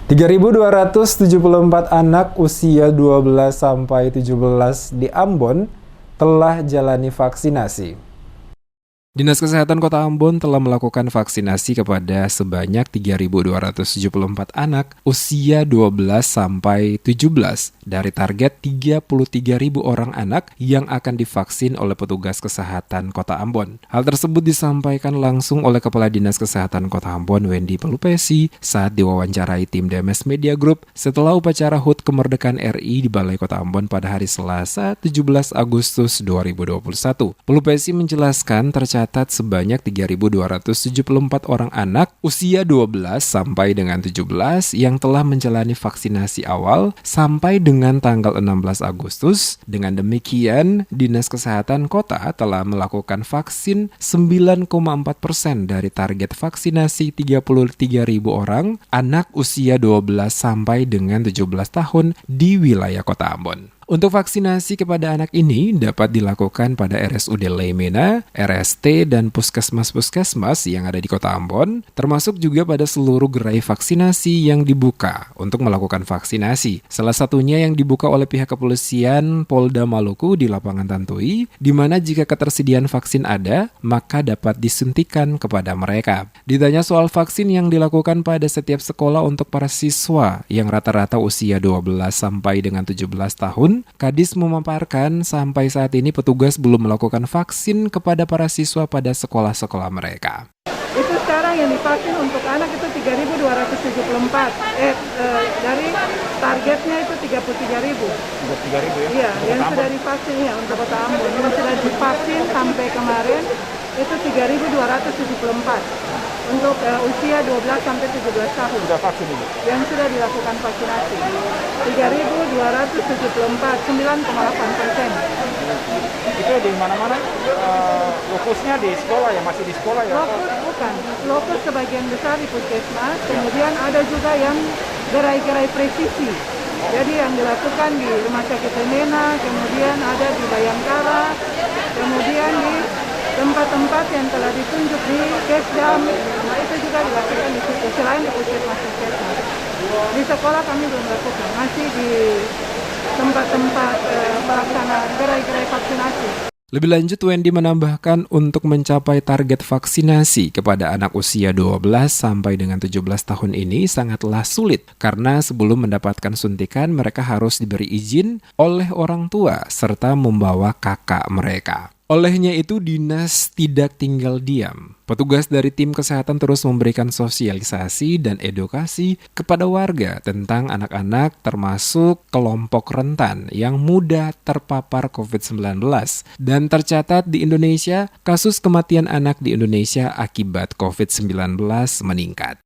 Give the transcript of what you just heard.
3.274 anak usia 12 sampai 17 di Ambon telah jalani vaksinasi. Dinas Kesehatan Kota Ambon telah melakukan vaksinasi kepada sebanyak 3.274 anak usia 12 sampai 17 dari target 33.000 orang anak yang akan divaksin oleh petugas kesehatan Kota Ambon. Hal tersebut disampaikan langsung oleh Kepala Dinas Kesehatan Kota Ambon, Wendy Pelupesi, saat diwawancarai tim DMS Media Group setelah upacara HUT Kemerdekaan RI di Balai Kota Ambon pada hari Selasa 17 Agustus 2021. Pelupesi menjelaskan tercatat sebanyak 3.274 orang anak usia 12 sampai dengan 17 yang telah menjalani vaksinasi awal sampai dengan tanggal 16 Agustus. Dengan demikian, Dinas Kesehatan Kota telah melakukan vaksin 9,4% dari target vaksinasi 33.000 orang anak usia 12 sampai dengan 17 tahun di wilayah Kota Ambon. Untuk vaksinasi kepada anak ini dapat dilakukan pada RSUD Leimena, RST, dan puskesmas-puskesmas yang ada di Kota Ambon, termasuk juga pada seluruh gerai vaksinasi yang dibuka untuk melakukan vaksinasi. Salah satunya yang dibuka oleh pihak kepolisian Polda Maluku di lapangan Tantui, di mana jika ketersediaan vaksin ada, maka dapat disuntikan kepada mereka. Ditanya soal vaksin yang dilakukan pada setiap sekolah untuk para siswa yang rata-rata usia 12 sampai dengan 17 tahun, Kadis memaparkan sampai saat ini petugas belum melakukan vaksin kepada para siswa pada sekolah-sekolah mereka. Itu sekarang yang divaksin untuk anak itu 3.274. Dari targetnya itu 33.000. 33.000 ya? Iya, yang sudah divaksin ya untuk Kota Ambon. Yang sudah divaksin sampai kemarin itu 3.274. Untuk usia 12 sampai 17 tahun. Sudah vaksin ini? Yang sudah dilakukan vaksinasi. 3.274, 9,8%. Itu di mana-mana? Lokusnya di sekolah ya? Masih di sekolah ya? Lokus bukan. Lokus sebagian besar di puskesmas. Kemudian ada juga yang gerai-gerai presisi. Jadi yang dilakukan di Rumah Sakit Leimena, kemudian ada di Bayangkara, kemudian di tempat-tempat yang telah ditunjuk di Kesdam, itu juga dilakukan di situ, selain di puskesmas. Di sekolah kami belum lakukan, masih di tempat-tempat pelaksanaan gerai-gerai vaksinasi. Lebih lanjut, Wendy menambahkan untuk mencapai target vaksinasi kepada anak usia 12 sampai dengan 17 tahun ini sangatlah sulit karena sebelum mendapatkan suntikan mereka harus diberi izin oleh orang tua serta membawa kakak mereka. Olehnya itu, dinas tidak tinggal diam. Petugas dari tim kesehatan terus memberikan sosialisasi dan edukasi kepada warga tentang anak-anak termasuk kelompok rentan yang mudah terpapar COVID-19. Dan tercatat di Indonesia, kasus kematian anak di Indonesia akibat COVID-19 meningkat.